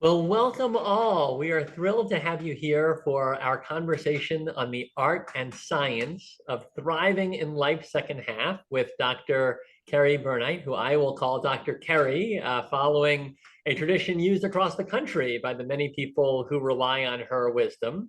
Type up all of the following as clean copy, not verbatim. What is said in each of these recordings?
Well, welcome all. We are thrilled to have you here for our conversation on the art and science of thriving in life's second half with Dr. Kerry Burnight, who I will call Dr. Kerry, following a tradition used across the country by the many people who rely on her wisdom.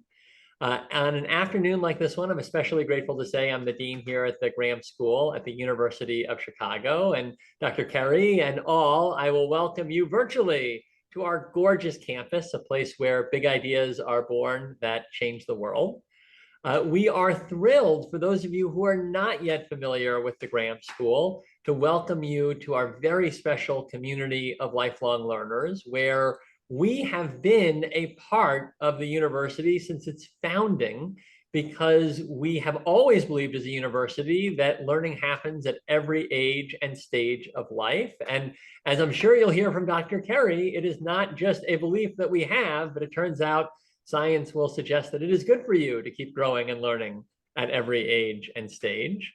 On an afternoon like this one, I'm especially grateful to say I'm the dean here at the Graham School at the University of Chicago. And Dr. Kerry and all, I will welcome you virtually to our gorgeous campus, a place where big ideas are born that change the world. We are thrilled, for those of you who are not yet familiar with the Graham School, to welcome you to our very special community of lifelong learners, where we have been a part of the university since its founding, because we have always believed as a university that learning happens at every age and stage of life. And as I'm sure you'll hear from Dr. Kerry, it is not just a belief that we have, but it turns out science will suggest that it is good for you to keep growing and learning at every age and stage.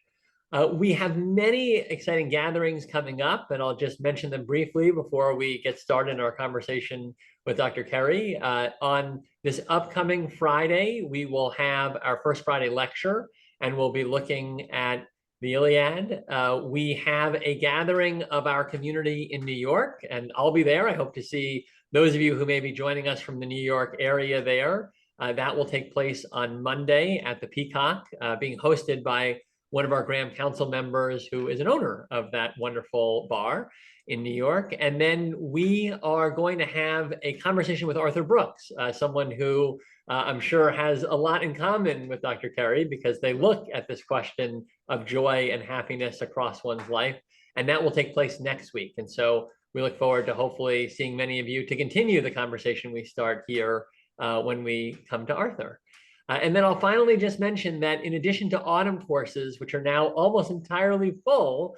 We have many exciting gatherings coming up, and I'll just mention them briefly before we get started in our conversation with Dr. Kerry. On this upcoming Friday, we will have our first Friday lecture, and we'll be looking at the Iliad. We have a gathering of our community in New York, and I'll be there. I hope to see those of you who may be joining us from the New York area there. That will take place on Monday at the Peacock, being hosted by one of our Graham Council members who is an owner of that wonderful bar in New York. And then we are going to have a conversation with Arthur Brooks, someone who I'm sure has a lot in common with Dr. Kerry, because they look at this question of joy and happiness across one's life. And that will take place next week. And so we look forward to hopefully seeing many of you to continue the conversation we start here when we come to Arthur. And then I'll finally just mention that in addition to autumn courses, which are now almost entirely full,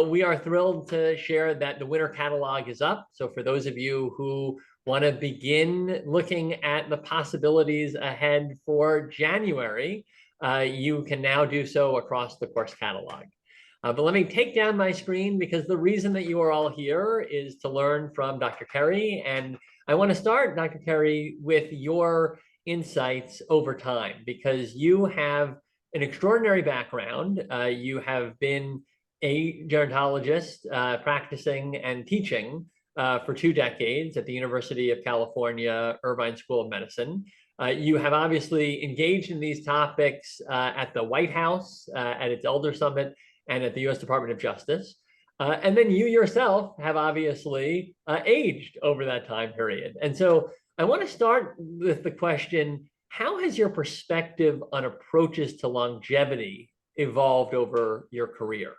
we are thrilled to share that the winter catalog is up. So for those of you who want to begin looking at the possibilities ahead for January, you can now do so across the course catalog. But let me take down my screen, because the reason that you are all here is to learn from Dr. Kerry. And I want to start, Dr. Kerry, with your insights over time, because you have an extraordinary background. You have been a gerontologist practicing and teaching for 2 decades at the University of California, Irvine School of Medicine. You have obviously engaged in these topics at the White House, at its Elder Summit, and at the US Department of Justice. And then you yourself have obviously aged over that time period. And so I want to start with the question, how has your perspective on approaches to longevity evolved over your career?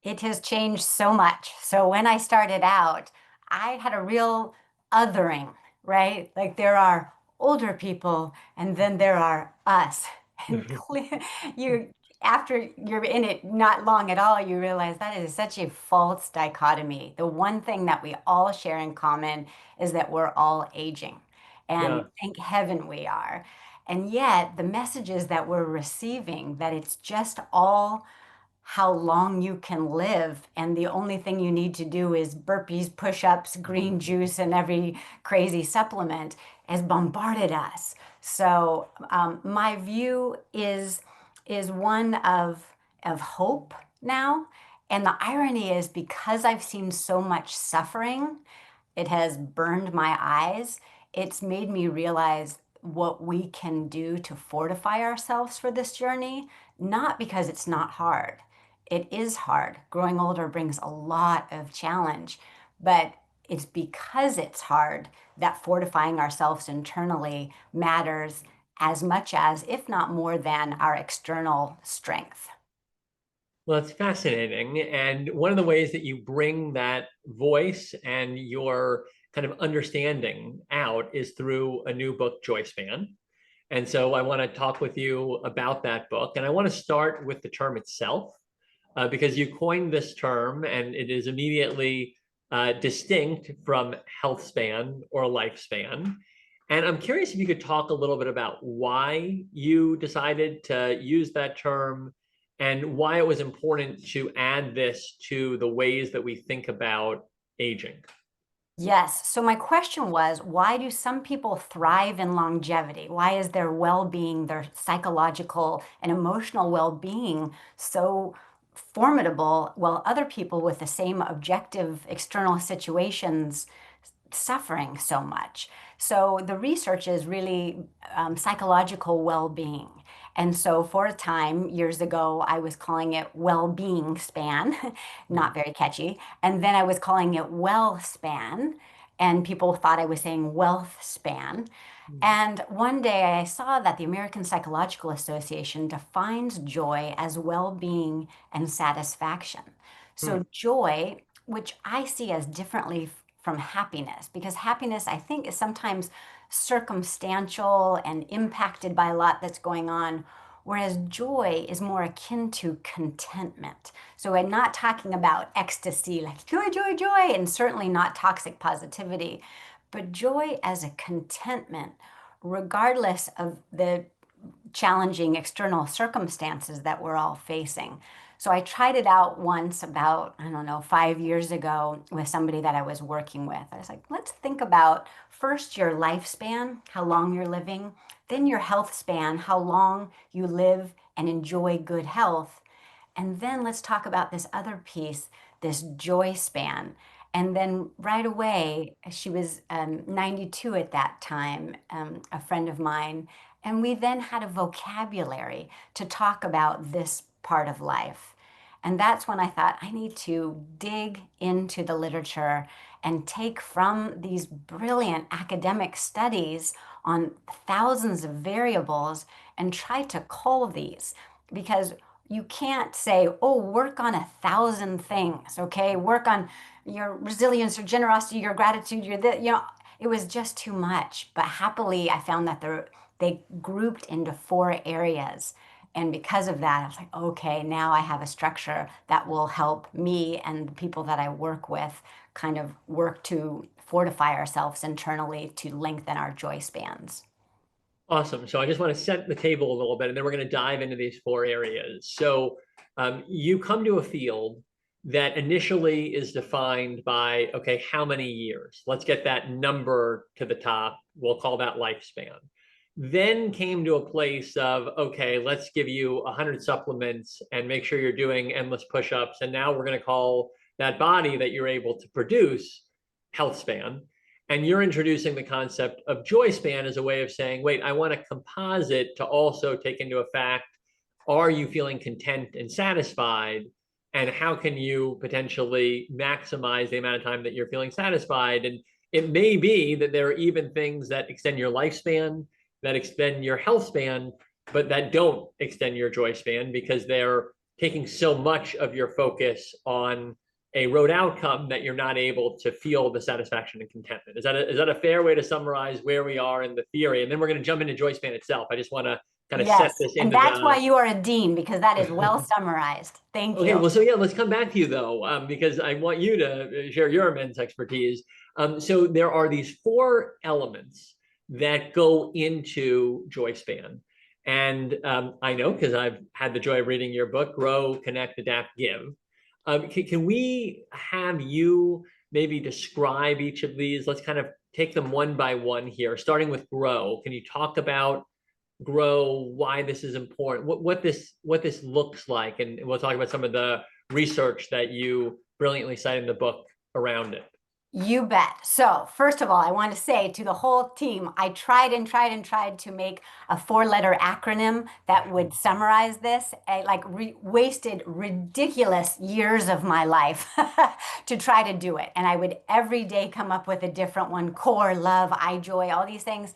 It has changed so much. So when I started out, I had a real othering, right? Like there are older people and then there are us. And you after you're in it not long at all, you realize that is such a false dichotomy. The one thing that we all share in common is that we're all aging. And Yeah. thank heaven we are. And yet the messages that we're receiving, that it's just all how long you can live, and the only thing you need to do is burpees, push-ups, green juice, and every crazy supplement, has bombarded us. So my view is one of hope now. And the irony is, because I've seen so much suffering, it has burned my eyes. It's made me realize what we can do to fortify ourselves for this journey, not because it's not hard. It is hard. Growing older brings a lot of challenge, but it's because it's hard that fortifying ourselves internally matters as much as, if not more than, our external strength. Well, it's fascinating. And one of the ways that you bring that voice and your kind of understanding out is through a new book, Joyspan. And so I want to talk with you about that book. And I want to start with the term itself, because you coined this term and it is immediately distinct from health span or lifespan. And I'm curious if you could talk a little bit about why you decided to use that term and why it was important to add this to the ways that we think about aging. Yes. So my question was, why do some people thrive in longevity? Why is their well-being, their psychological and emotional well-being so formidable, while other people with the same objective external situations suffering so much? So the research is really psychological well-being. And so for a time, years ago, I was calling it well-being span, Mm, not very catchy. And then I was calling it well span, and people thought I was saying wealth span. mm, And one day I saw that the American Psychological Association defines joy as well being and satisfaction. mm, So, joy, which I see as differently from happiness, because happiness, I think, is sometimes circumstantial and impacted by a lot that's going on, whereas joy is more akin to contentment. So, we're not talking about ecstasy like joy, joy, joy, and certainly not toxic positivity, but joy as a contentment, regardless of the challenging external circumstances that we're all facing. So I tried it out once about, I don't know, 5 years ago with somebody that I was working with. I was like, let's think about first your lifespan, how long you're living, then your health span, how long you live and enjoy good health. And then let's talk about this other piece, this joy span. And then right away, she was 92 at that time, a friend of mine. And we then had a vocabulary to talk about this part of life. And that's when I thought I need to dig into the literature and take from these brilliant academic studies on thousands of variables and try to cull these, because you can't say, oh, work on 1,000 things, okay? Work on your resilience, your generosity, your gratitude, it was just too much. But happily, I found that they grouped into 4 areas. And because of that, I was like, okay, now I have a structure that will help me and the people that I work with kind of work to fortify ourselves internally to lengthen our joy spans. Awesome. So I just want to set the table a little bit, and then we're going to dive into these four areas. So you come to a field that initially is defined by, okay, how many years? Let's get that number to the top. We'll call that lifespan. Then came to a place of, okay, let's give you 100 supplements and make sure you're doing endless push-ups. And now we're going to call that body that you're able to produce health span. And you're introducing the concept of joy span as a way of saying, wait, I want a composite to also take into effect, are you feeling content and satisfied? And how can you potentially maximize the amount of time that you're feeling satisfied? And it may be that there are even things that extend your lifespan, that extend your health span, but that don't extend your joy span because they're taking so much of your focus on a road outcome that you're not able to feel the satisfaction and contentment. Is that a fair way to summarize where we are in the theory? And then we're going to jump into Joyspan itself. I just want to kind of set Yes. this And into that's why the. you are a dean, because that is well summarized. Thank Okay, you. well, so yeah, let's come back to you though, because I want you to share your immense expertise. So there are these four elements that go into Joyspan. And I know because I've had the joy of reading your book, Grow, Connect, Adapt, Give. Can we have you maybe describe each of these? Let's kind of take them one by one here, starting with Grow. Can you talk about Grow, why this is important, what this looks like, and we'll talk about some of the research that you brilliantly cite in the book around it. You bet. So, first of all, I want to say to the whole team, I tried and tried and tried to make a 4 letter acronym that would summarize this. I wasted ridiculous years of my life to try to do it. And I would every day come up with a different one: core, love, I joy, all these things.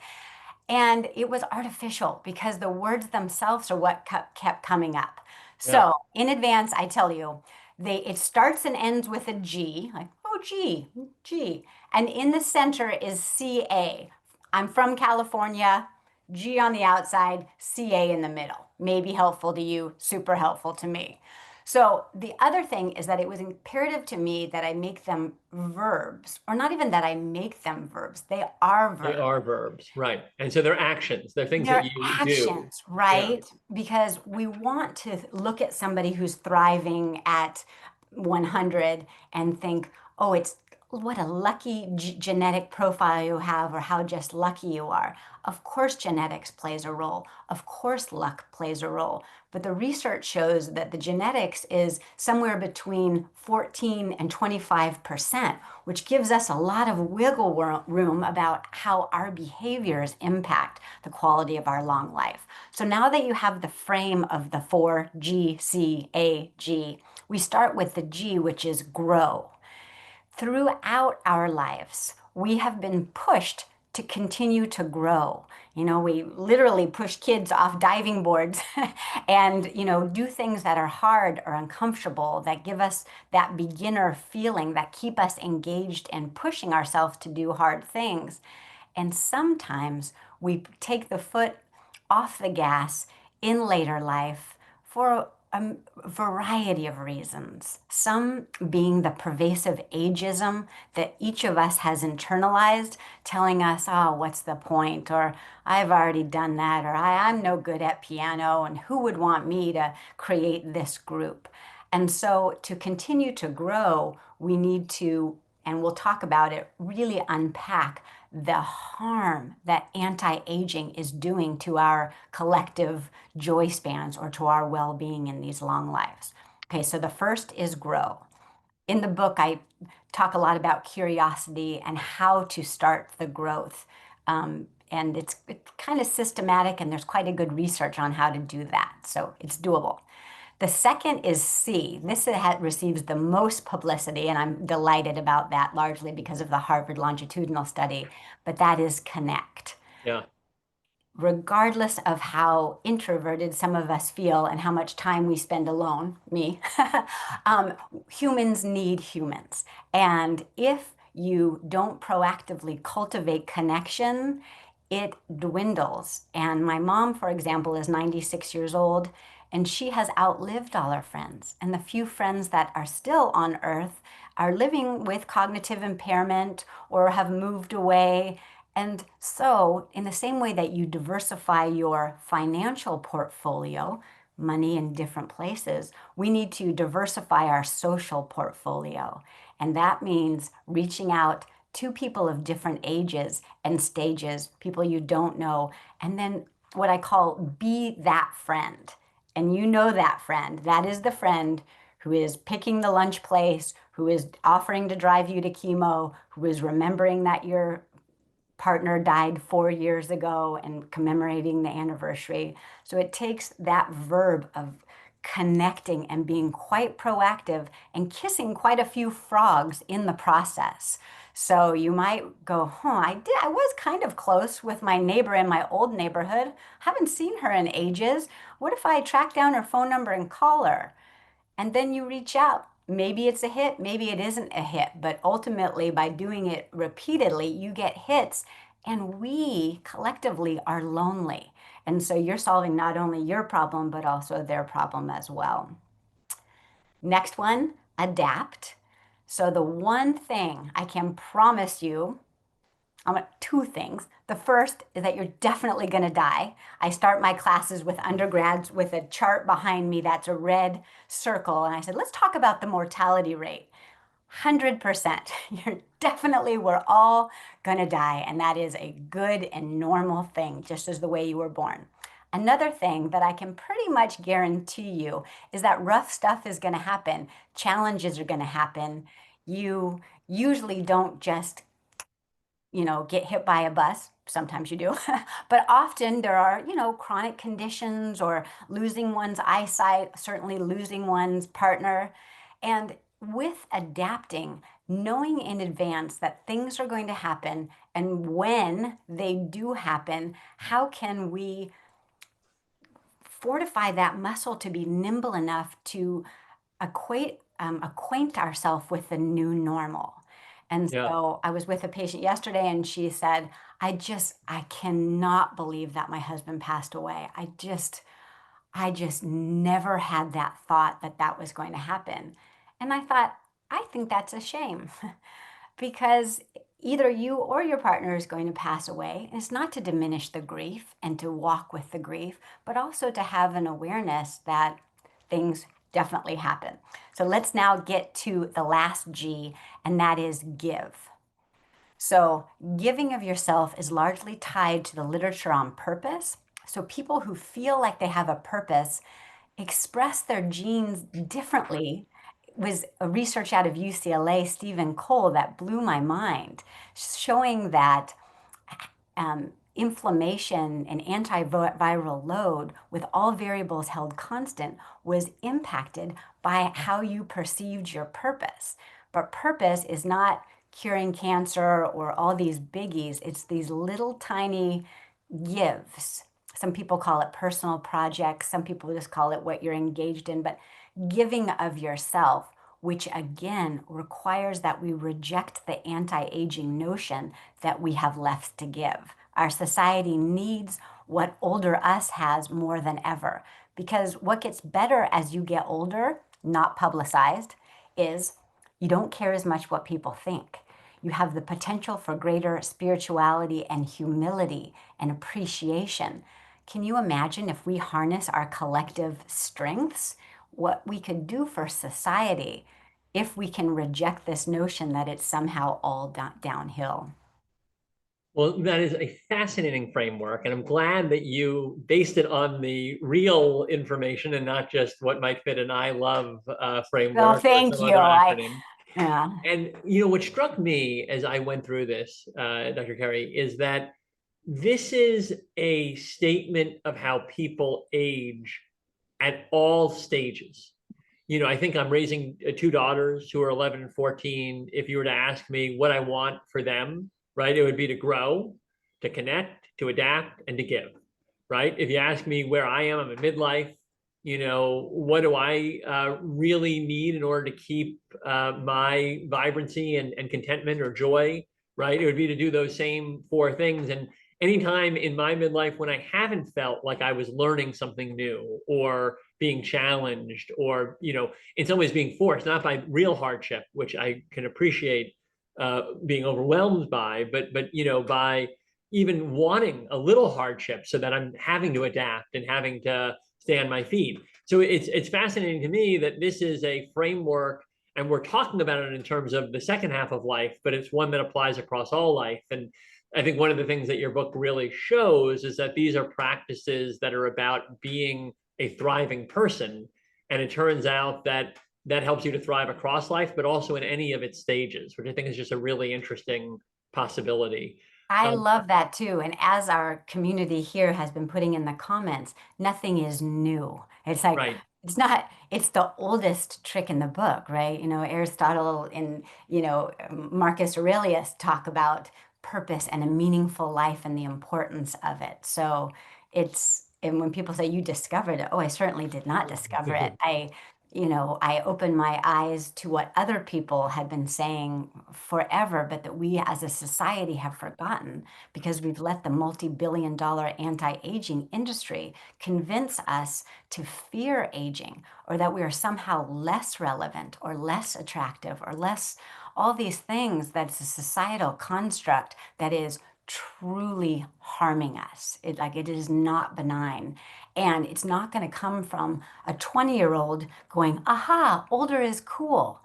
And it was artificial because the words themselves are what kept coming up. Yeah. So in advance, I tell you, it starts and ends with a G, like, oh, G, G. And in the center is CA. I'm from California, G on the outside, CA in the middle. Maybe helpful to you, super helpful to me. So the other thing is that it was imperative to me that I make them verbs, or not even that I make them verbs. They are They verbs. are verbs, right? And so they're actions, they're things that They're you do. actions, Yeah. right? Because we want to look at somebody who's thriving at 100 and think, oh, it's what a lucky genetic profile you have or how just lucky you are. Of course, genetics plays a role. Of course, luck plays a role. But the research shows that the genetics is somewhere between 14 and 25%, which gives us a lot of wiggle room about how our behaviors impact the quality of our long life. So now that you have the frame of the 4GCAG, we start with the G, which is grow. Throughout our lives, we have been pushed to continue to grow. We literally push kids off diving boards and, do things that are hard or uncomfortable, that give us that beginner feeling, that keep us engaged and pushing ourselves to do hard things. And sometimes we take the foot off the gas in later life for a variety of reasons. Some being the pervasive ageism that each of us has internalized, telling us, oh, what's the point? Or I've already done that, or I'm no good at piano, and who would want me to create this group? And so to continue to grow, we need to, and we'll talk about it, really unpack the harm that anti-aging is doing to our collective joy spans or to our well-being in these long lives. Okay, so the first is grow. In the book, I talk a lot about curiosity and how to start the growth. And it's kind of systematic, and there's quite a good research on how to do that. So it's doable. The second is C. This receives the most publicity, and I'm delighted about that, largely because of the Harvard longitudinal study, but that is connect. Yeah. Regardless of how introverted some of us feel and how much time we spend alone, me, um, humans need humans. And if you don't proactively cultivate connection, it dwindles. And my mom, for example, is 96 years old, and she has outlived all her friends. And the few friends that are still on Earth are living with cognitive impairment or have moved away. And so, in the same way that you diversify your financial portfolio, money in different places, we need to diversify our social portfolio. And that means reaching out to people of different ages and stages, people you don't know, and then what I call be that friend. And you know that friend. That is the friend who is picking the lunch place, who is offering to drive you to chemo, who is remembering that your partner died 4 years ago and commemorating the anniversary. So it takes that verb of connecting and being quite proactive and kissing quite a few frogs in the process. So you might go, I was kind of close with my neighbor in my old neighborhood. Haven't seen her in ages. What if I track down her phone number and call her? And then you reach out. Maybe it's a hit, maybe it isn't a hit, but ultimately, by doing it repeatedly, you get hits, and we collectively are lonely. And so you're solving not only your problem, but also their problem as well. Next one, adapt. So, the one thing I can promise you, two things. The first is that you're definitely going to die. I start my classes with undergrads with a chart behind me that's a red circle. And I said, let's talk about the mortality rate. 100%. We're all going to die. And that is a good and normal thing, just as the way you were born. Another thing that I can pretty much guarantee you is that rough stuff is going to happen. Challenges are going to happen. You usually don't just get hit by a bus. Sometimes you do, but often there are, chronic conditions or losing one's eyesight, certainly losing one's partner. And with adapting, knowing in advance that things are going to happen, and when they do happen, how can we fortify that muscle to be nimble enough to acquaint ourselves with the new normal. And Yeah. so I was with a patient yesterday and she said, I cannot believe that my husband passed away. I just never had that thought that that was going to happen. And I thought, I think that's a shame because either you or your partner is going to pass away. And it's not to diminish the grief and to walk with the grief, but also to have an awareness that things definitely happen. So let's now get to the last G, and that is give. So, giving of yourself is largely tied to the literature on purpose. So, people who feel like they have a purpose express their genes differently. It was a research out of UCLA, Stephen Cole, that blew my mind, showing that inflammation and antiviral load, with all variables held constant, was impacted by how you perceived your purpose. But purpose is not curing cancer or all these biggies, it's these little tiny gives. Some people call it personal projects, some people just call it what you're engaged in, but giving of yourself, which again requires that we reject the anti aging notion that we have left to give. Our society needs what older us has more than ever. Because what gets better as you get older, not publicized, is you don't care as much what people think. You have the potential for greater spirituality and humility and appreciation. Can you imagine if we harness our collective strengths, what we could do for society if we can reject this notion that it's somehow all downhill? Well, that is a fascinating framework, and I'm glad that you based it on the real information and not just what might fit an I love Well, framework or thank some you. other acronym. Yeah. And you know what struck me as I went through this, Dr. Kerry, is that this is a statement of how people age at all stages. You know, I think I'm raising two daughters who are 11 and 14. If you were to ask me what I want for them, right, it would be to grow, to connect, to adapt, and to give, right? If you ask me where I am, I'm in midlife. You know, what do I really need in order to keep my vibrancy and contentment or joy, right? It would be to do those same four things. And anytime in my midlife when I haven't felt like I was learning something new or being challenged or, you know, in some ways being forced, not by real hardship, which I can appreciate being overwhelmed by, but, you know, by even wanting a little hardship so that I'm having to adapt and having to stay on my feet. So it's fascinating to me that this is a framework and we're talking about it in terms of the second half of life, but it's one that applies across all life. And I think one of the things that your book really shows is that these are practices that are about being a thriving person. And it turns out that that helps you to thrive across life, but also in any of its stages, which I think is just a really interesting possibility. I Um, love that too. And as our community here has been putting in the comments, nothing is new. It's like, right. it's not, it's the oldest trick in the book, right? You know, Aristotle and, Marcus Aurelius talk about purpose and a meaningful life and the importance of it. So and when people say you discovered it, oh, I certainly did not discover it. I opened my eyes to what other people had been saying forever, but that we as a society have forgotten because we've let the multi-billion-dollar anti-aging industry convince us to fear aging or that we are somehow less relevant or less attractive or less all these things. That's a societal construct that is truly harming us. It is not benign. And it's not going to come from a 20-year-old going, aha, older is cool.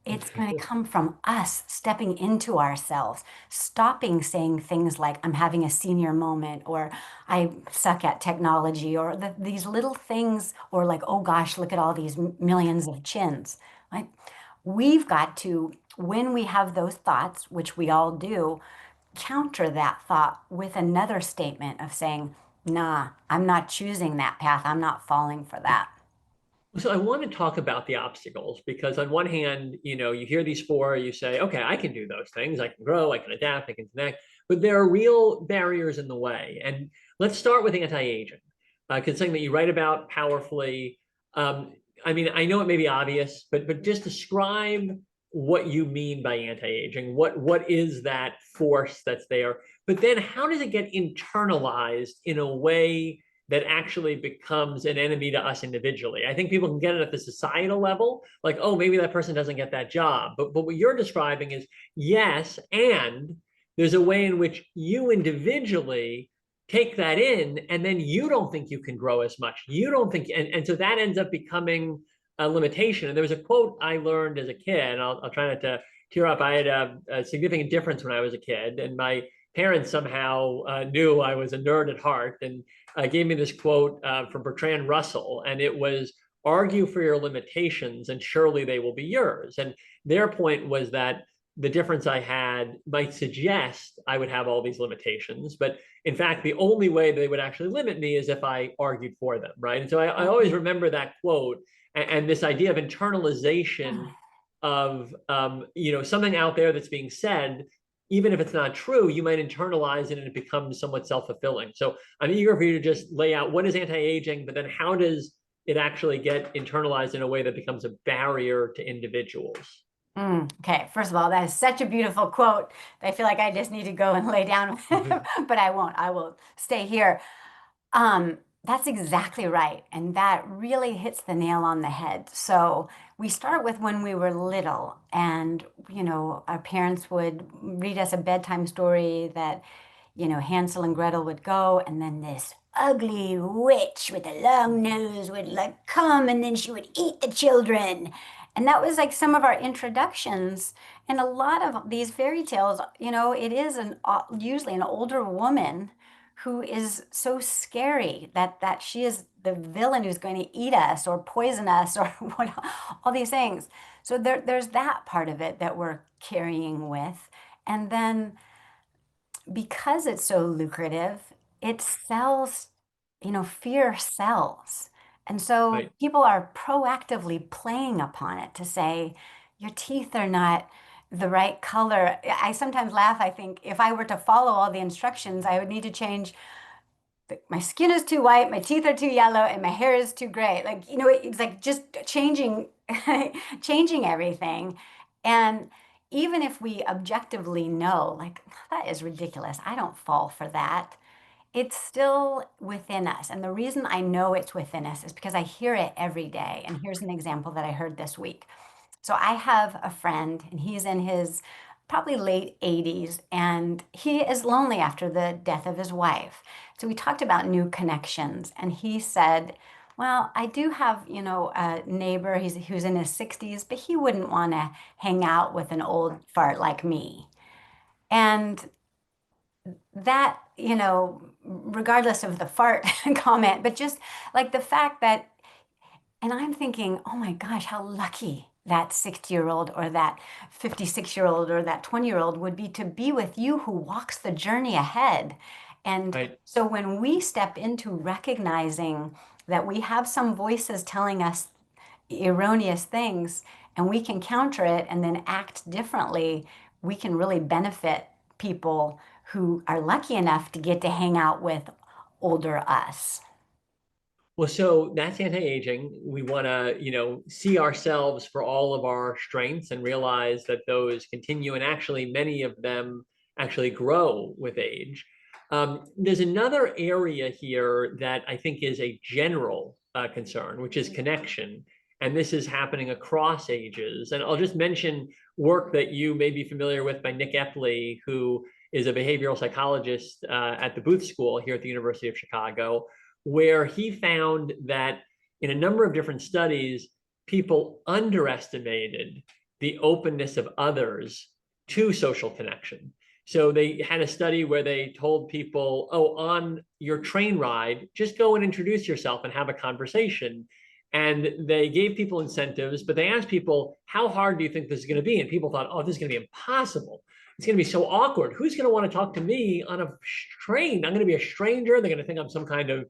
It's going to come from us stepping into ourselves, stopping saying things like, I'm having a senior moment, or I suck at technology, or these little things, or like, oh gosh, look at all these millions of chins. Like, we've got to, when we have those thoughts, which we all do, counter that thought with another statement of saying, nah, I'm not choosing that path. I'm not falling for that. So I want to talk about the obstacles because on one hand, you know, you hear these four, you say, okay, I can do those things. I can grow, I can adapt, I can connect, but there are real barriers in the way. And let's start with anti-aging, because something that you write about powerfully. I mean, I know it may be obvious, but just describe what you mean by anti-aging. What is that force that's there? But then how does it get internalized in a way that actually becomes an enemy to us individually? I think people can get it at the societal level, like, oh, maybe that person doesn't get that job. But what you're describing is yes, and there's a way in which you individually take that in, and then you don't think you can grow as much. You don't think, and so that ends up becoming a limitation. And there was a quote I learned as a kid, and I'll try not to tear up. I had a significant difference when I was a kid, and my parents somehow knew I was a nerd at heart and gave me this quote from Bertrand Russell, and it was, argue for your limitations and surely they will be yours. And their point was that the difference I had might suggest I would have all these limitations, but in fact, the only way they would actually limit me is if I argued for them, right? And so I always remember that quote and this idea of internalization of something out there that's being said, even if it's not true, you might internalize it and it becomes somewhat self-fulfilling. So I'm eager for you to just lay out what is anti-aging, but then how does it actually get internalized in a way that becomes a barrier to individuals? Okay, first of all, that is such a beautiful quote. I feel like I just need to go and lay down, but I won't. I will stay here. That's exactly right. And that really hits the nail on the head. So we start with when we were little, and, our parents would read us a bedtime story that, Hansel and Gretel would go, and then this ugly witch with a long nose would like come, and then she would eat the children. And that was like some of our introductions. And a lot of these fairy tales, it is usually an older woman who is so scary that she is the villain who's going to eat us or poison us or what, all these things. So there's that part of it that we're carrying with. And then because it's so lucrative, it sells, fear sells. And so Right. people are proactively playing upon it to say, your teeth are not the right color. I sometimes laugh. I think if I were to follow all the instructions, I would need to change my skin is too white, my teeth are too yellow, and my hair is too gray. Like, it's like just changing, changing everything. And even if we objectively know, like, that is ridiculous, I don't fall for that, it's still within us. And the reason I know it's within us is because I hear it every day. And here's an example that I heard this week. So I have a friend, and he's in his probably late 80s, and he is lonely after the death of his wife. So we talked about new connections, and he said, well, I do have, a neighbor who's in his 60s, but he wouldn't want to hang out with an old fart like me. And that, regardless of the fart comment, but just like the fact that, and I'm thinking, oh my gosh, how lucky that 60-year-old or that 56-year-old or that 20-year-old would be to be with you who walks the journey ahead. And Right. so when we step into recognizing that we have some voices telling us erroneous things and we can counter it and then act differently, we can really benefit people who are lucky enough to get to hang out with older us. Well, so that's anti-aging. We want to, see ourselves for all of our strengths and realize that those continue, and actually many of them actually grow with age. There's another area here that I think is a general concern, which is connection. And this is happening across ages. And I'll just mention work that you may be familiar with by Nick Epley, who is a behavioral psychologist at the Booth School here at the University of Chicago, where he found that in a number of different studies, people underestimated the openness of others to social connection. So they had a study where they told people, oh, on your train ride, just go and introduce yourself and have a conversation. And they gave people incentives, but they asked people, how hard do you think this is going to be? And people thought, oh, this is going to be impossible. It's going to be so awkward. Who's going to want to talk to me on a train? I'm going to be a stranger. They're going to think I'm some kind of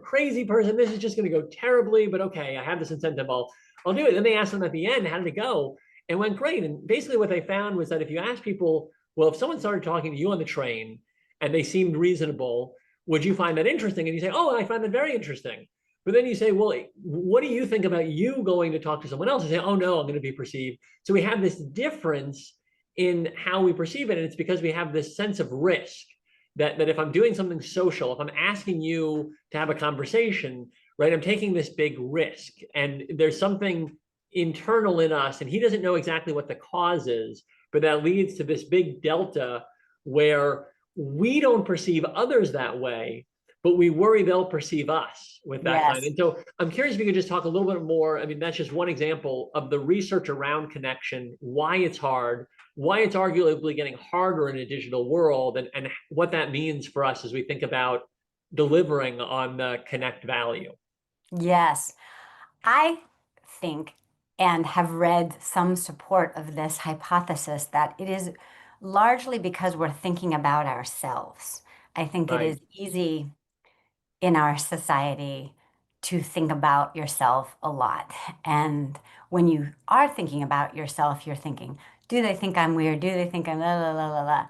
crazy person. This is just going to go terribly, but okay, I have this incentive. I'll do it. Then they asked them at the end, how did it go? It went great. And basically what they found was that if you ask people, well, if someone started talking to you on the train and they seemed reasonable, would you find that interesting? And you say, oh, I find that very interesting. But then you say, well, what do you think about you going to talk to someone else? And say, oh no, I'm going to be perceived. So we have this difference in how we perceive it. And it's because we have this sense of risk that if I'm doing something social, if I'm asking you to have a conversation, right, I'm taking this big risk. And there's something internal in us, and he doesn't know exactly what the cause is, but that leads to this big delta where we don't perceive others that way, but we worry they'll perceive us with that kind. Yes. And so I'm curious if you could just talk a little bit more. I mean, that's just one example of the research around connection, why it's hard, why it's arguably getting harder in a digital world, and what that means for us as we think about delivering on the connect value. Yes. I think and have read some support of this hypothesis that it is largely because we're thinking about ourselves. I think it Right. is easy in our society to think about yourself a lot. And when you are thinking about yourself, you're thinking, do they think I'm weird? Do they think I'm la la la la la?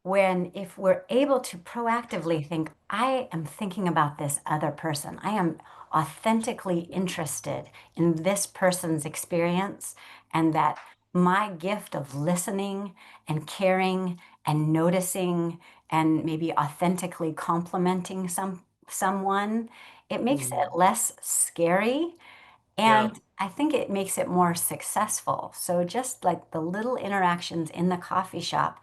When if we're able to proactively think, I am thinking about this other person, I am authentically interested in this person's experience, and that my gift of listening and caring and noticing and maybe authentically complimenting someone, it makes it Mhm. less scary, Yeah. and I think it makes it more successful. So just like the little interactions in the coffee shop,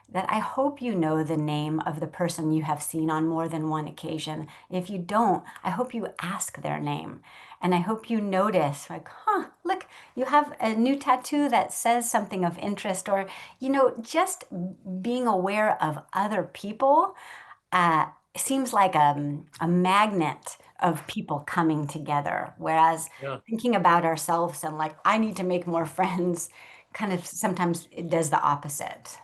that I hope you know the name of the person you have seen on more than one occasion. If you don't, I hope you ask their name. And I hope you notice, like, huh, look, you have a new tattoo that says something of interest, or, just being aware of other people uh, seems like a magnet of people coming together. Whereas Yeah. thinking about ourselves and like, I need to make more friends, kind of sometimes it does the opposite.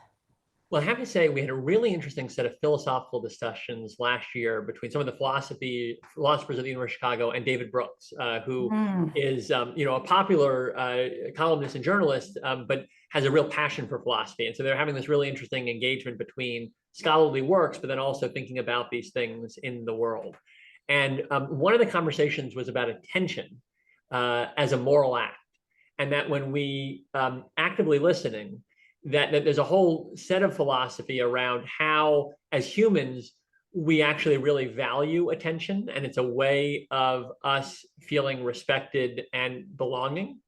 Well, I have to say, we had a really interesting set of philosophical discussions last year between some of the philosophers at the University of Chicago and David Brooks, who Mm. is, a popular columnist and journalist, but has a real passion for philosophy. And so they're having this really interesting engagement between scholarly works, but then also thinking about these things in the world. And one of the conversations was about attention as a moral act, and that when we actively listening, that there's a whole set of philosophy around how, as humans, we actually really value attention, and it's a way of us feeling respected and belonging.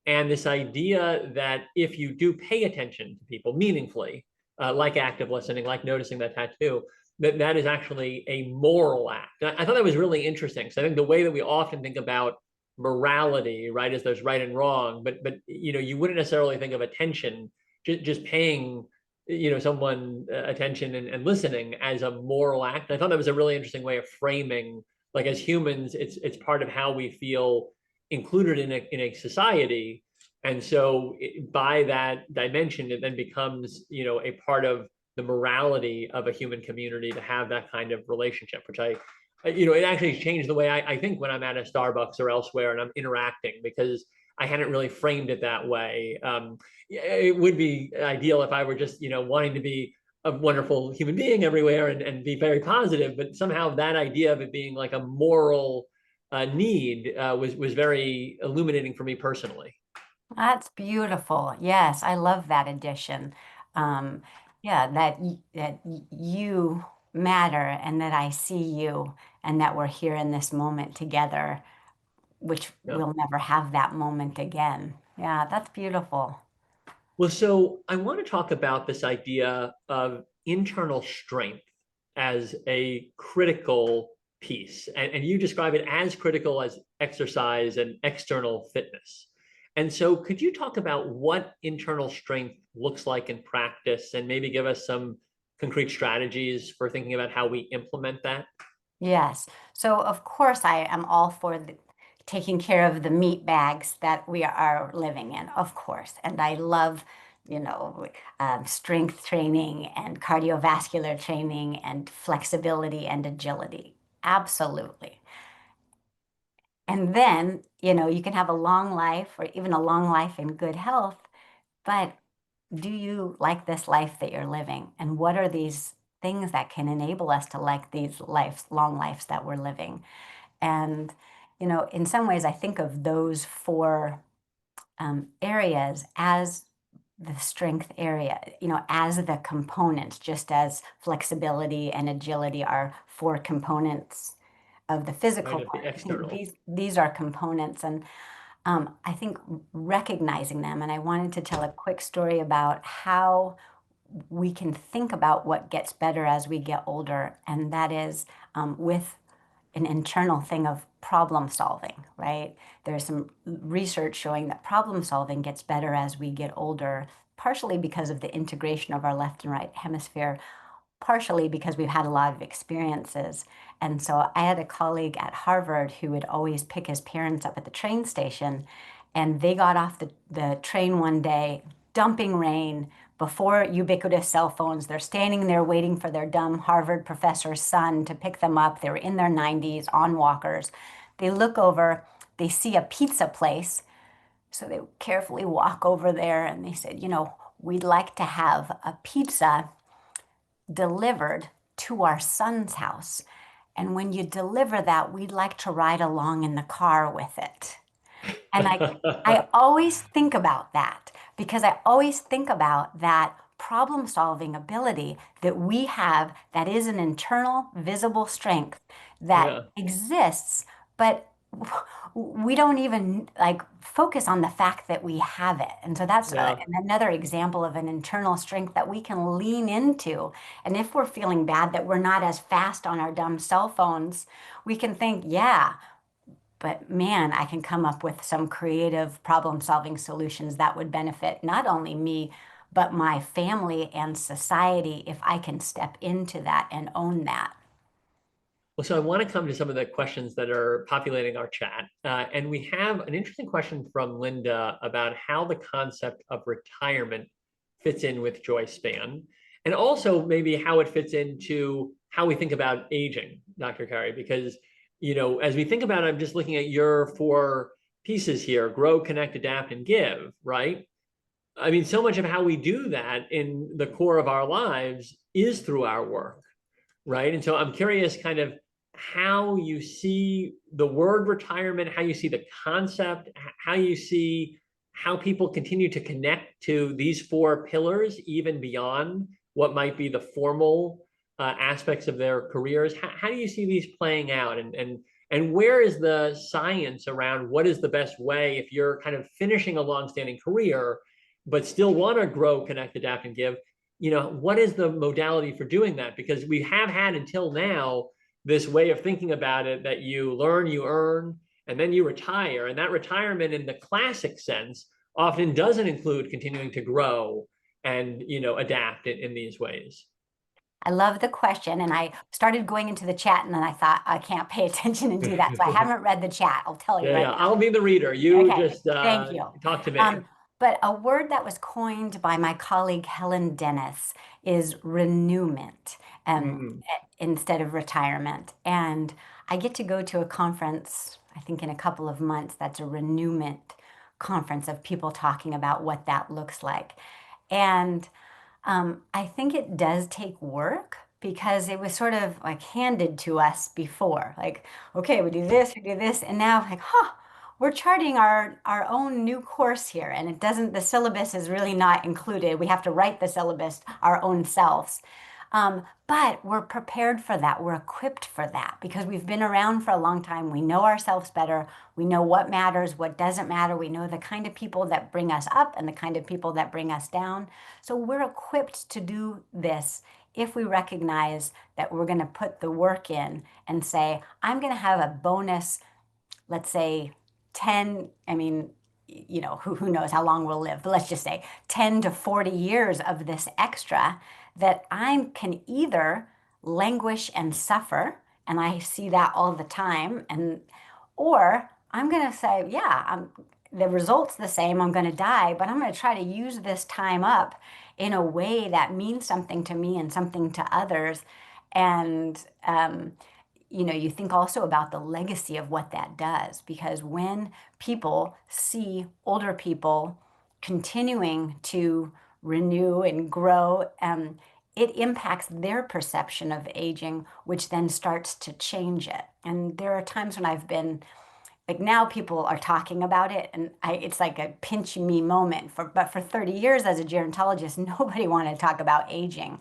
And this idea that if you do pay attention to people meaningfully, like active listening, like noticing that tattoo, that is actually a moral act. I thought that was really interesting. So I think the way that we often think about morality, right, is there's right and wrong, but you wouldn't necessarily think of attention, just paying someone attention and listening as a moral act. And I thought that was a really interesting way of framing, like, as humans, it's part of how we feel included in a society. And so by that dimension, it then becomes, a part of the morality of a human community to have that kind of relationship, which it actually changed the way I think when I'm at a Starbucks or elsewhere and I'm interacting, because I hadn't really framed it that way. It would be ideal if I were just, wanting to be a wonderful human being everywhere and be very positive, but somehow that idea of it being like a moral need was very illuminating for me personally. That's beautiful. Yes, I love that addition. Um, yeah, that you matter and that I see you and that we're here in this moment together, which Yeah. we'll never have that moment again. Yeah, that's beautiful. Well, so I want to talk about this idea of internal strength as a critical piece. And you describe it as critical as exercise and external fitness. And so could you talk about what internal strength looks like in practice and maybe give us some concrete strategies for thinking about how we implement that? Yes. So, of course, I am all for taking care of the meat bags that we are living in, of course. And I love, strength training and cardiovascular training and flexibility and agility. Absolutely. And then, you can have a long life or even a long life in good health, but do you like this life that you're living? And what are these things that can enable us to like these long lives that we're living? And, in some ways, I think of those four areas as the strength area, as the components, just as flexibility and agility are four components of the physical Right, of the part. I think external. these are components, and I think recognizing them. And I wanted to tell a quick story about how we can think about what gets better as we get older, and that is with an internal thing of problem solving, right? There's some research showing that problem solving gets better as we get older, partially because of the integration of our left and right hemisphere, partially because we've had a lot of experiences. And so I had a colleague at Harvard who would always pick his parents up at the train station, and they got off the train one day, dumping rain, before ubiquitous cell phones. They're standing there waiting for their dumb Harvard professor's son to pick them up. They were in their 90s on walkers. They look over, they see a pizza place. So they carefully walk over there and they said, we'd like to have a pizza delivered to our son's house. And when you deliver that, we'd like to ride along in the car with it. And I always think about that because I always think about that problem solving ability that we have that is an internal visible strength that Yeah, exists, but we don't even like focus on the fact that we have it. And so that's yeah. another example of an internal strength that we can lean into. And if we're feeling bad that we're not as fast on our dumb cell phones, we can think, yeah, but man, I can come up with some creative problem solving solutions that would benefit not only me, but my family and society if I can step into that and own that. Well, so I want to come to some of the questions that are populating our chat. And we have an interesting question from Linda about how the concept of retirement fits in with Joyspan, and also maybe how it fits into how we think about aging, Dr. Kerry, because, as we think about it, I'm just looking at your four pieces here: grow, connect, adapt, and give, right? I mean, so much of how we do that in the core of our lives is through our work, right? And so I'm curious kind of how you see the word retirement, how you see the concept, how you see how people continue to connect to these four pillars, even beyond what might be the formal aspects of their careers. How do you see these playing out? And where is the science around what is the best way if you're kind of finishing a longstanding career, but still want to grow, connect, adapt, and give? What is the modality for doing that? Because we have had until now this way of thinking about it that you learn, you earn, and then you retire. And that retirement in the classic sense often doesn't include continuing to grow and, adapt in these ways. I love the question. And I started going into the chat and then I thought, I can't pay attention and do that. So I haven't read the chat. I'll tell you Yeah, right yeah. now. I'll be the reader. You Okay, just thank you. talk to me. Um, but a word that was coined by my colleague Helen Dennis is renewment Mm. instead of retirement. And I get to go to a conference, I think in a couple of months, that's a renewment conference of people talking about what that looks like. And I think it does take work because it was sort of like handed to us before. Like, okay, we do this, and now like, we're charting our own new course here, and it doesn't. The syllabus is really not included. We have to write the syllabus our own selves. But we're prepared for that. We're equipped for that because we've been around for a long time. We know ourselves better. We know what matters, what doesn't matter. We know the kind of people that bring us up and the kind of people that bring us down. So we're equipped to do this if we recognize that we're going to put the work in and say, I'm going to have a bonus, let's say 10, I mean, who knows how long we'll live, but let's just say 10 to 40 years of this extra that I can either languish and suffer, and I see that all the time, or I'm going to say, yeah, the result's the same. I'm going to die, but I'm going to try to use this time up in a way that means something to me and something to others. And you think also about the legacy of what that does, because when people see older people continuing to renew and grow, it impacts their perception of aging, which then starts to change it. And there are times when I've been like, now people are talking about it, and it's like a pinch me moment. But for 30 years as a gerontologist, nobody wanted to talk about aging.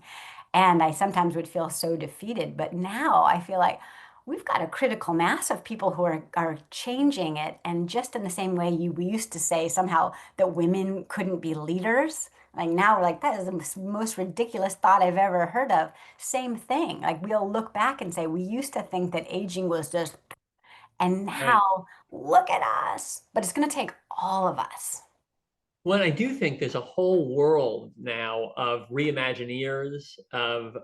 And I sometimes would feel so defeated. But now I feel like we've got a critical mass of people who are changing it. And just in the same way we used to say somehow that women couldn't be leaders, Like now we're like, that is the most ridiculous thought I've ever heard of. Same thing. Like we'll look back and say, we used to think that aging was just, and Right. now look at us. But it's going to take all of us. Well, I do think there's a whole world now of reimagineers of,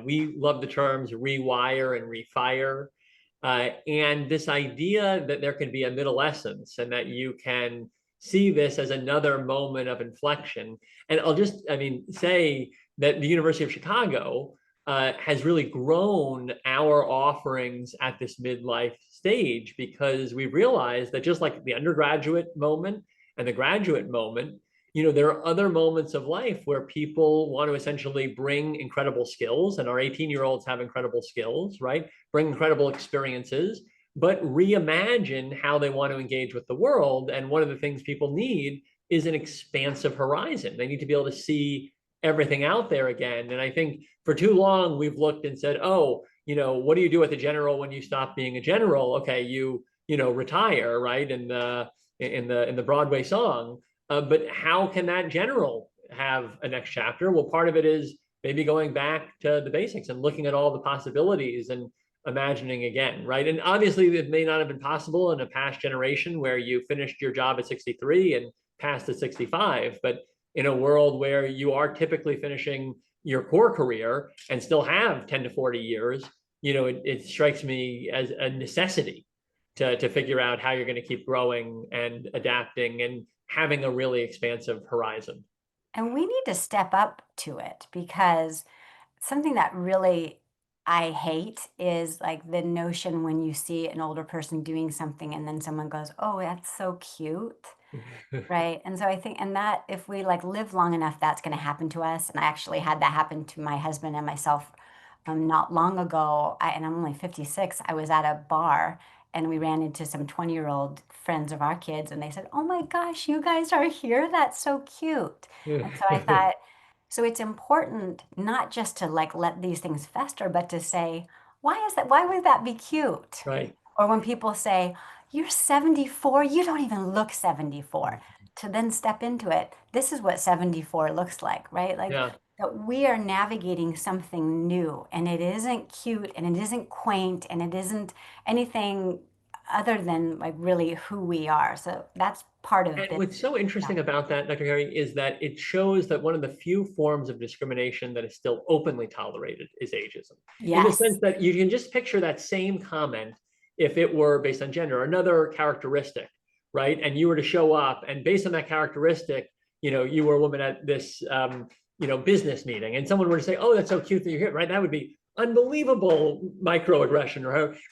we love the terms rewire and refire. And this idea that there can be a middle essence and that you can see this as another moment of inflection. And I'll just, say that the University of Chicago has really grown our offerings at this midlife stage because we realized that just like the undergraduate moment, and the graduate moment, there are other moments of life where people want to essentially bring incredible skills, and our 18-year-olds have incredible skills, right? Bring incredible experiences, but reimagine how they want to engage with the world. And one of the things people need is an expansive horizon. They need to be able to see everything out there again. And I think for too long, we've looked and said, oh, what do you do with a general when you stop being a general? Okay, retire, right? And in the Broadway song. But how can that general have a next chapter? Well, part of it is maybe going back to the basics and looking at all the possibilities and imagining again, right? And obviously, it may not have been possible in a past generation where you finished your job at 63 and passed at 65, but in a world where you are typically finishing your core career and still have 10 to 40 years, it strikes me as a necessity to figure out how you're going to keep growing and adapting and having a really expansive horizon. And we need to step up to it because something that really I hate is like the notion when you see an older person doing something and then someone goes, "Oh, that's so cute." Right. And so I think, and that if we like live long enough, that's going to happen to us. And I actually had that happen to my husband and myself not long ago. And I'm only 56. I was at a bar and we ran into some 20-year-old friends of our kids and they said, "Oh my gosh, you guys are here. That's so cute." And so I thought, so it's important not just to like let these things fester, but to say, why is that? Why would that be cute? Right. Or when people say, "You're 74, you don't even look 74," to then step into it. This is what 74 looks like, right? Like Yeah. that we are navigating something new and it isn't cute and it isn't quaint and it isn't anything other than like really who we are. So that's part of And this. what's so Yeah. interesting about that, Dr. Harry, is that it shows that one of the few forms of discrimination that is still openly tolerated is ageism. In the sense Yes. that you can just picture that same comment if it were based on gender, another characteristic, right? And you were to show up, and based on that characteristic, you were a woman at this, business meeting, and someone were to say, "Oh, that's so cute that you're here," right? That would be unbelievable microaggression,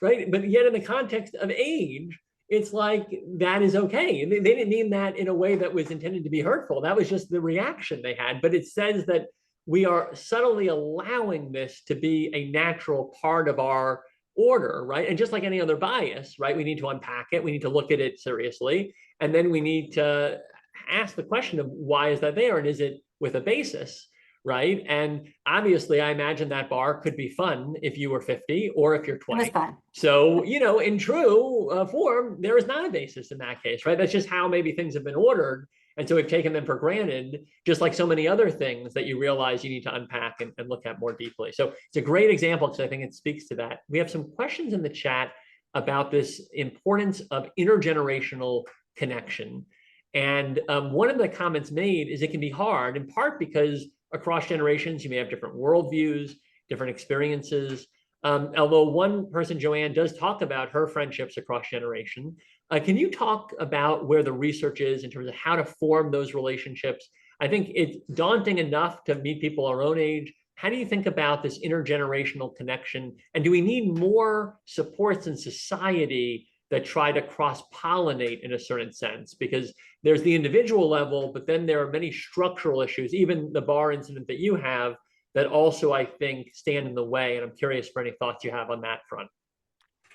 right? But yet, in the context of age, it's like that is okay. And they didn't mean that in a way that was intended to be hurtful. That was just the reaction they had. But it says that we are subtly allowing this to be a natural part of our order, right? And just like any other bias, right? We need to unpack it. We need to look at it seriously. And then we need to ask the question of why is that there? And is it with a basis? Right. And obviously, I imagine that bar could be fun if you were 50 or if you're It was 20. fun. So, in true form, there is not a basis in that case, right? That's just how maybe things have been ordered. And so we've taken them for granted, just like so many other things that you realize you need to unpack and look at more deeply. So it's a great example because I think it speaks to that. We have some questions in the chat about this importance of intergenerational connection. And one of the comments made is it can be hard, in part because across generations, you may have different worldviews, different experiences. Although one person, Joanne, does talk about her friendships across generation. Can you talk about where the research is in terms of how to form those relationships? I think it's daunting enough to meet people our own age. How do you think about this intergenerational connection? And do we need more supports in society that try to cross-pollinate in a certain sense? Because there's the individual level, but then there are many structural issues, even the bar incident that you have, that also, I think, stand in the way. And I'm curious for any thoughts you have on that front.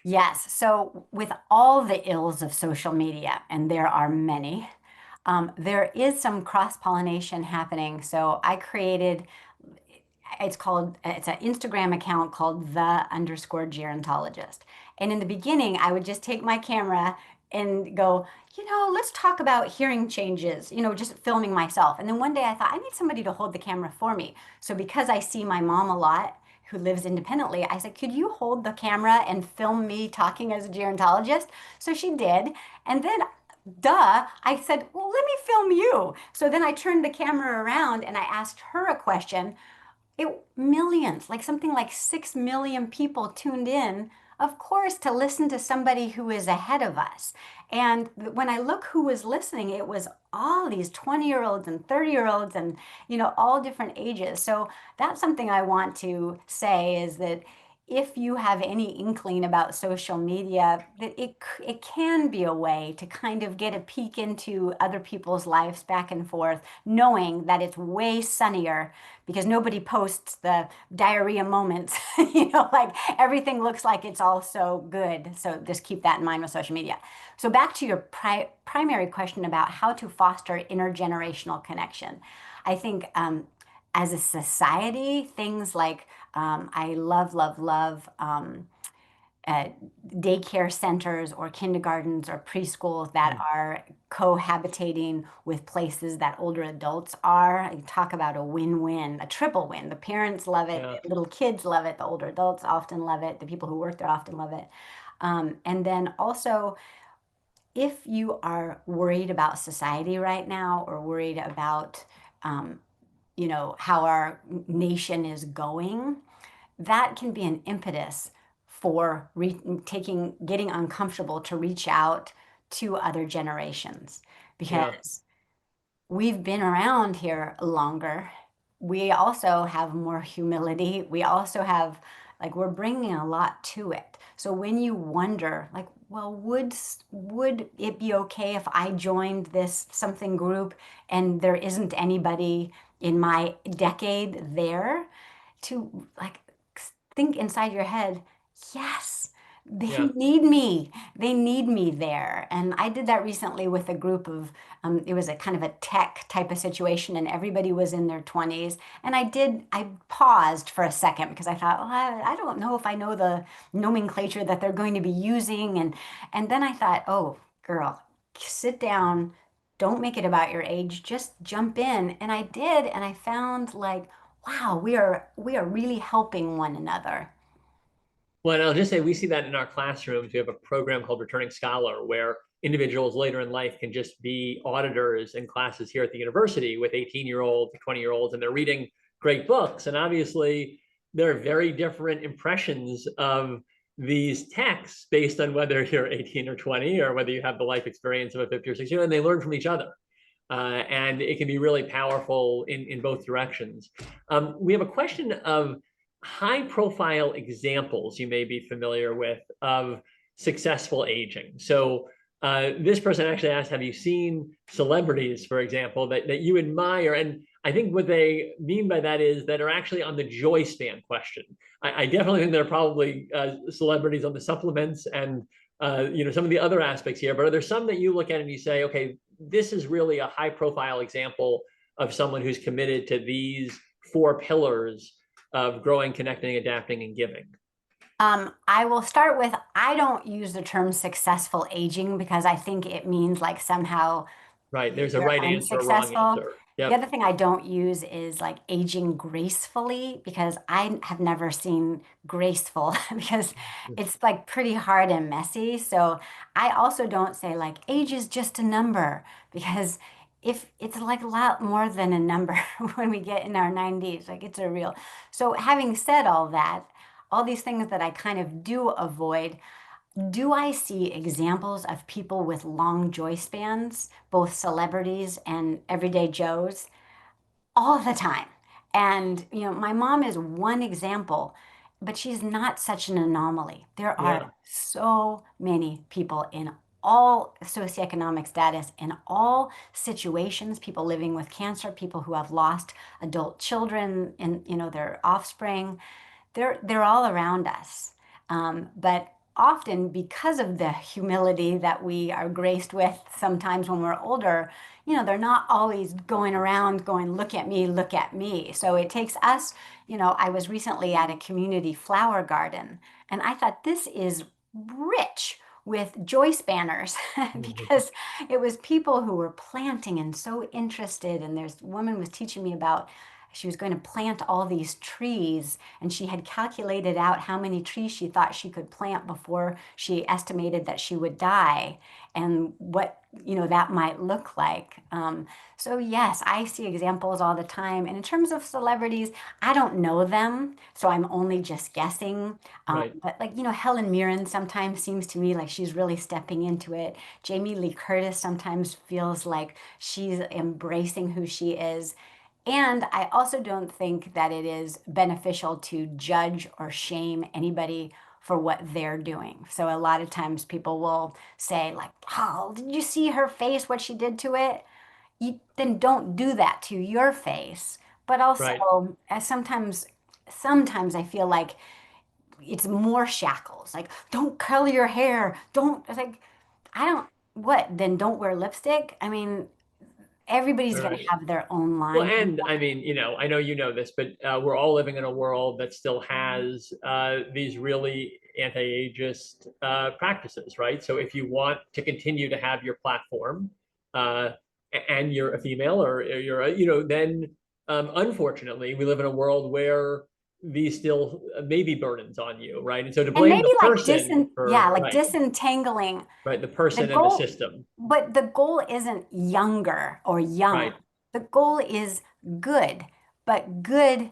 Yes. So with all the ills of social media, and there are many, there is some cross-pollination happening. So I created, it's an Instagram account called the_gerontologist. And in the beginning, I would just take my camera and go, let's talk about hearing changes, just filming myself. And then one day I thought, I need somebody to hold the camera for me. So because I see my mom a lot, who lives independently, I said, could you hold the camera and film me talking as a gerontologist? So she did. And then, duh, I said, well, let me film you. So then I turned the camera around and I asked her a question. Millions, like something like 6 million people tuned in, of course, to listen to somebody who is ahead of us. And when I look who was listening, it was all these 20-year-olds and 30-year-olds and, all different ages. So that's something I want to say is that if you have any inkling about social media, that it can be a way to kind of get a peek into other people's lives back and forth, knowing that it's way sunnier because nobody posts the diarrhea moments. Like everything looks like it's all so good. So just keep that in mind with social media. So back to your primary question about how to foster intergenerational connection. I think as a society, things like I love uh, daycare centers or kindergartens or preschools that Mm. are cohabitating with places that older adults are. I talk about a win-win, a triple win. The parents love it, Yeah, the little kids love it, the older adults often love it, the people who work there often love it. And then also, if you are worried about society right now or worried about, um, how our nation is going, that can be an impetus for getting uncomfortable to reach out to other generations yeah, because we've been around here longer. We also have more humility. We also have, like, we're bringing a lot to it. So when you wonder, like, well, would it be okay if I joined this something group and there isn't anybody in my decade there? To like think inside your head, yes, they yeah. need me. They need me there. And I did that recently with a group of, it was a kind of a tech type of situation, and everybody was in their 20s. And I paused for a second because I thought, well, I don't know if I know the nomenclature that they're going to be using. And then I thought, oh, girl, sit down. Don't make it about your age. Just jump in. And I did. And I found like, wow, we are really helping one another. Well, and I'll just say we see that in our classrooms. We have a program called Returning Scholar where individuals later in life can just be auditors in classes here at the university with 18-year-olds, 20-year-olds, and they're reading great books. And obviously, there are very different impressions of these texts based on whether you're 18 or 20 or whether you have the life experience of a 50 or 60, and they learn from each other. And it can be really powerful in both directions. We have a question of high profile examples you may be familiar with of successful aging. So this person actually asked, have you seen celebrities, for example, that you admire? And I think what they mean by that is that are actually on the Joyspan question. I definitely think there are probably celebrities on the supplements and some of the other aspects here, but are there some that you look at and you say, okay, this is really a high profile example of someone who's committed to these four pillars of growing, connecting, adapting, and giving? I will start with I don't use the term successful aging because I think it means like somehow Right. There's a you're right answer, a wrong unsuccessful. answer. The Yep. other thing I don't use is like aging gracefully because I have never seen graceful because it's like pretty hard and messy. So I also don't say like age is just a number because if it's like a lot more than a number when we get in our 90s, like it's a real. So having said all that, all these things that I kind of do avoid, do I see examples of people with long joy spans, both celebrities and everyday Joes, all the time? And, my mom is one example, but she's not such an anomaly. There Yeah. are so many people in all socioeconomic status, in all situations, people living with cancer, people who have lost adult children and, their offspring. They're all around us. But often because of the humility that we are graced with sometimes when we're older, they're not always going around going, look at me, look at me. So it takes us, I was recently at a community flower garden and I thought this is rich. with joy spanners Mhm. because it was people who were planting and so interested. And there's woman was teaching me about she was going to plant all these trees, and she had calculated out how many trees she thought she could plant before she estimated that she would die, and what that might look like. So yes, I see examples all the time. And in terms of celebrities, I don't know them, so I'm only just guessing. Right, But like, Helen Mirren sometimes seems to me like she's really stepping into it. Jamie Lee Curtis sometimes feels like she's embracing who she is. And I also don't think that it is beneficial to judge or shame anybody for what they're doing. So a lot of times people will say like, "Oh, did you see her face, what she did to it?" Then don't do that to your face. But right. also, sometimes I feel like it's more shackles. Like, don't curl your hair. Don't. It's like, I don't. What? Then don't wear lipstick. I mean, everybody's going to Right. have their own Well, line. and I mean, I know you know this, but we're all living in a world that still has these really anti-ageist practices, right? So if you want to continue to have your platform, uh, and you're a female or you're a, then unfortunately, we live in a world where these still may be burdens on you, right? And so to And blame maybe the like person yeah, for, like right, disentangling right, the the person and the goal, system, but the goal isn't younger or young. right? The goal is good, but good,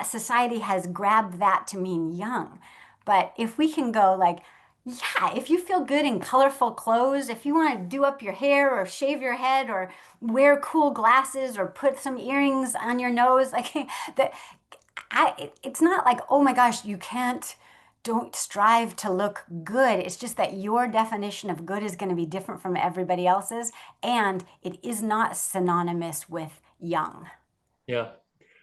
society has grabbed that to mean young. But if we can go like, yeah, if you feel good in colorful clothes, if you want to do up your hair or shave your head or wear cool glasses or put some earrings on your nose, like that, it's not like, oh my gosh, you can't, don't strive to look good. It's just that your definition of good is going to be different from everybody else's, and it is not synonymous with young. Yeah.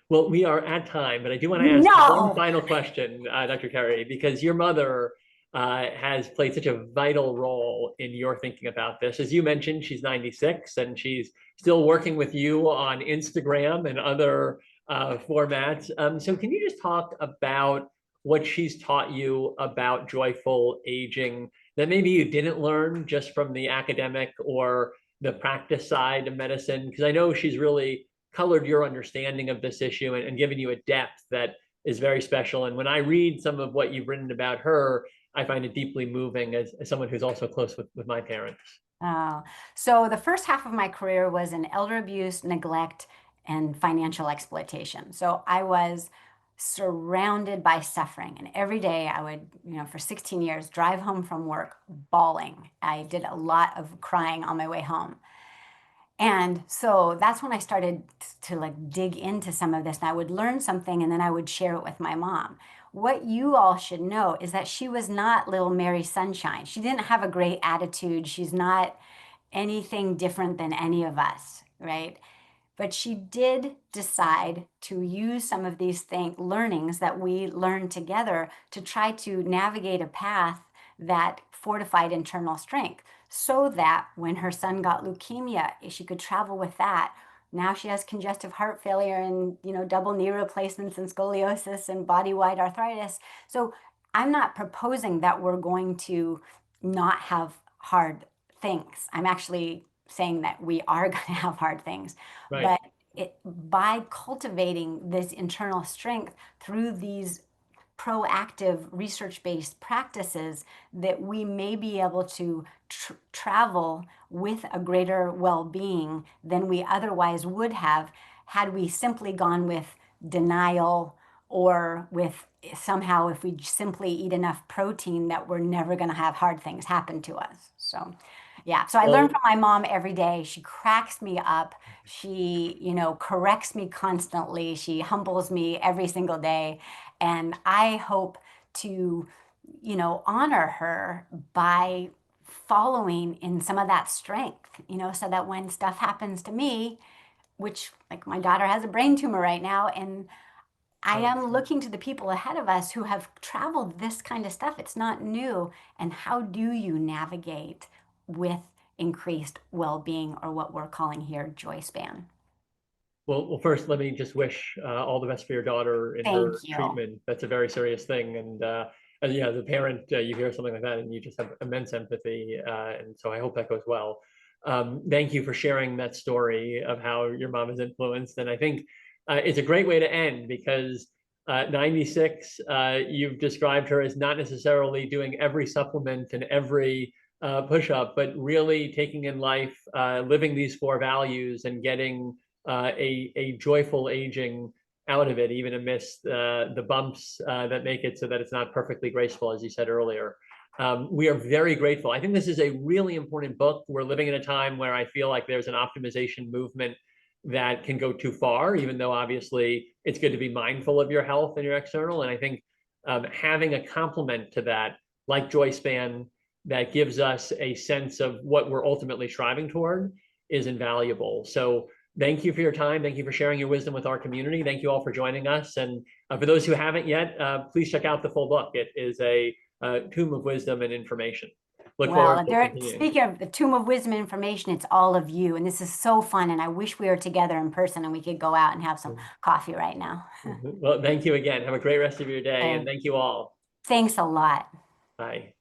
Well, we are at time, but I do want to ask one No. final question, Dr. Kerry, because your mother has played such a vital role in your thinking about this. As you mentioned, she's 96 and she's still working with you on Instagram and other formats. So, can you just talk about what she's taught you about joyful aging that maybe you didn't learn just from the academic or the practice side of medicine? Because I know she's really colored your understanding of this issue and given you a depth that is very special. And when I read some of what you've written about her, I find it deeply moving as someone who's also close with my parents. Oh, so the first half of my career was in elder abuse, neglect, and financial exploitation. So I was surrounded by suffering. And every day I would, for 16 years, drive home from work bawling. I did a lot of crying on my way home. And so that's when I started to like dig into some of this. And I would learn something and then I would share it with my mom. What you all should know is that she was not little Mary Sunshine. She didn't have a great attitude. She's not anything different than any of us, right? But she did decide to use some of these learnings that we learned together to try to navigate a path that fortified internal strength so that when her son got leukemia, she could travel with that. Now she has congestive heart failure and, double knee replacements and scoliosis and body-wide arthritis. So I'm not proposing that we're going to not have hard things. I'm actually saying that we are going to have hard things, Right. but by cultivating this internal strength through these proactive research-based practices, that we may be able to travel with a greater well-being than we otherwise would have had we simply gone with denial, or with somehow if we simply eat enough protein that we're never going to have hard things happen to us. So yeah, so I learn Well, from my mom every day. She cracks me up. She, corrects me constantly. She humbles me every single day. And I hope to, honor her by following in some of that strength, so that when stuff happens to me, which like my daughter has a brain tumor right now, and I oh, am looking to the people ahead of us who have traveled this kind of stuff. It's not new. And how do you navigate with increased well being, or what we're calling here joy span? well, first, let me just wish all the best for your daughter in her Thank you. treatment. That's a very serious thing. And as a parent, you hear something like that and you just have immense empathy. And so I hope that goes well. Thank you for sharing that story of how your mom is influenced. And I think it's a great way to end because 96, you've described her as not necessarily doing every supplement and every push-up, but really taking in life, living these four values and getting a joyful aging out of it, even amidst the bumps that make it so that it's not perfectly graceful, as you said earlier. We are very grateful. I think this is a really important book. We're living in a time where I feel like there's an optimization movement that can go too far, even though obviously it's good to be mindful of your health and your external. And I think having a complement to that, like Joyspan, that gives us a sense of what we're ultimately striving toward is invaluable. So thank you for your time. Thank you for sharing your wisdom with our community. Thank you all for joining us. And for those who haven't yet, please check out the full book. It is a tomb of wisdom and information. Look forward Well, to continuing. speaking of the Tomb of Wisdom information, it's all of you. And this is so fun. And I wish we were together in person and we could go out and have some coffee right now. Well, thank you again. Have a great rest of your day. And thank you all. Thanks a lot. Bye.